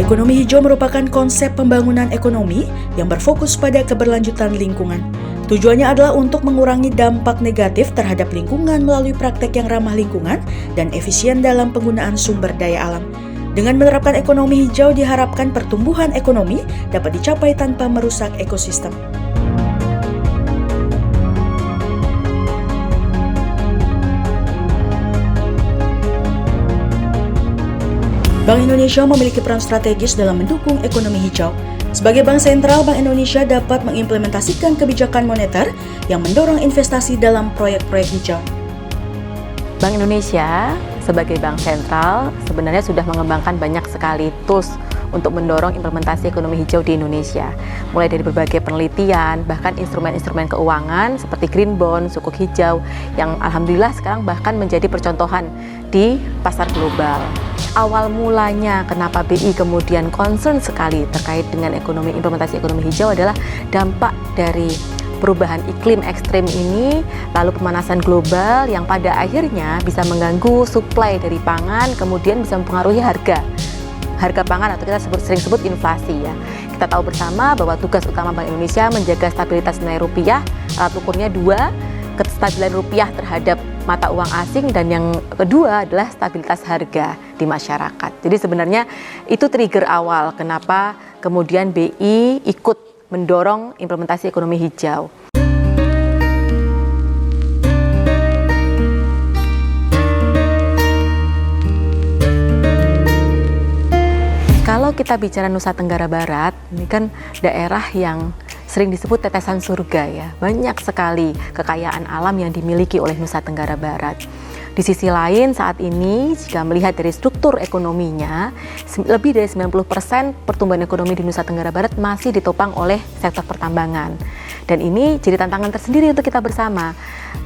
Ekonomi hijau merupakan konsep pembangunan ekonomi yang berfokus pada keberlanjutan lingkungan. Tujuannya adalah untuk mengurangi dampak negatif terhadap lingkungan melalui praktek yang ramah lingkungan dan efisien dalam penggunaan sumber daya alam. Dengan menerapkan ekonomi hijau diharapkan pertumbuhan ekonomi dapat dicapai tanpa merusak ekosistem. Bank Indonesia memiliki peran strategis dalam mendukung ekonomi hijau. Sebagai bank sentral, Bank Indonesia dapat mengimplementasikan kebijakan moneter yang mendorong investasi dalam proyek-proyek hijau. Bank Indonesia sebagai bank sentral sebenarnya sudah mengembangkan banyak sekali tools untuk mendorong implementasi ekonomi hijau di Indonesia. Mulai dari berbagai penelitian, bahkan instrumen-instrumen keuangan seperti green bond, sukuk hijau, yang alhamdulillah sekarang bahkan menjadi percontohan di pasar global. Awal mulanya kenapa BI kemudian concern sekali terkait dengan implementasi ekonomi hijau adalah dampak dari perubahan iklim ekstrim ini, lalu pemanasan global yang pada akhirnya bisa mengganggu suplai dari pangan, kemudian bisa mempengaruhi harga pangan atau kita sering sebut inflasi ya. Kita tahu bersama bahwa tugas utama Bank Indonesia menjaga stabilitas nilai rupiah, alat ukurnya dua, kestabilan rupiah terhadap mata uang asing, dan yang kedua adalah stabilitas harga di masyarakat. Jadi sebenarnya itu trigger awal kenapa kemudian BI ikut mendorong implementasi ekonomi hijau. Kalau kita bicara Nusa Tenggara Barat, ini kan daerah yang sering disebut tetesan surga ya. Banyak sekali kekayaan alam yang dimiliki oleh Nusa Tenggara Barat. Di sisi lain saat ini jika melihat dari struktur ekonominya, lebih dari 90% pertumbuhan ekonomi di Nusa Tenggara Barat masih ditopang oleh sektor pertambangan. Dan ini jadi tantangan tersendiri untuk kita bersama.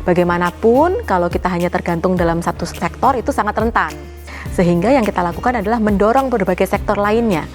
Bagaimanapun kalau kita hanya tergantung dalam satu sektor itu sangat rentan. Sehingga yang kita lakukan adalah mendorong berbagai sektor lainnya,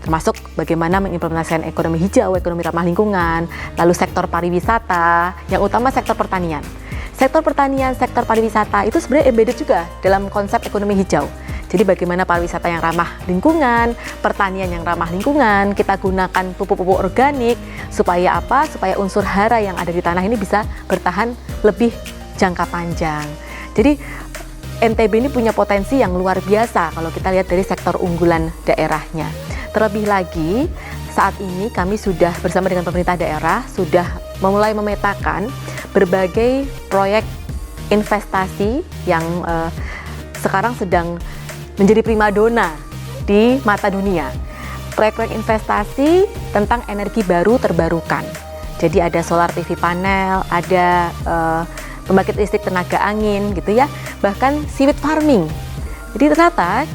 termasuk bagaimana mengimplementasikan ekonomi hijau, ekonomi ramah lingkungan, lalu sektor pariwisata, yang utama sektor pertanian. Sektor pertanian, sektor pariwisata itu sebenarnya embedded juga dalam konsep ekonomi hijau. Jadi bagaimana pariwisata yang ramah lingkungan, pertanian yang ramah lingkungan, kita gunakan pupuk-pupuk organik, supaya apa? Supaya unsur hara yang ada di tanah ini bisa bertahan lebih jangka panjang. Jadi NTB ini punya potensi yang luar biasa kalau kita lihat dari sektor unggulan daerahnya. Terlebih lagi, saat ini kami sudah bersama dengan pemerintah daerah sudah mulai memetakan berbagai proyek investasi yang sekarang sedang menjadi primadona di mata dunia. Proyek-proyek investasi tentang energi baru terbarukan. Jadi ada solar PV panel, ada pembangkit listrik tenaga angin gitu ya, bahkan seaweed farming. Jadi ternyata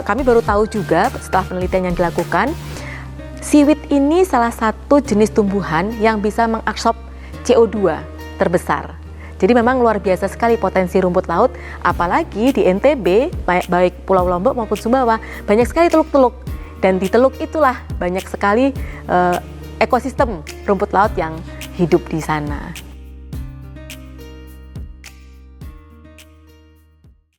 kami baru tahu juga setelah penelitian yang dilakukan, seaweed ini salah satu jenis tumbuhan yang bisa mengabsorb CO2 terbesar. Jadi memang luar biasa sekali potensi rumput laut, apalagi di NTB, baik Pulau Lombok maupun Sumbawa, banyak sekali teluk-teluk. Dan di teluk itulah banyak sekali ekosistem rumput laut yang hidup di sana.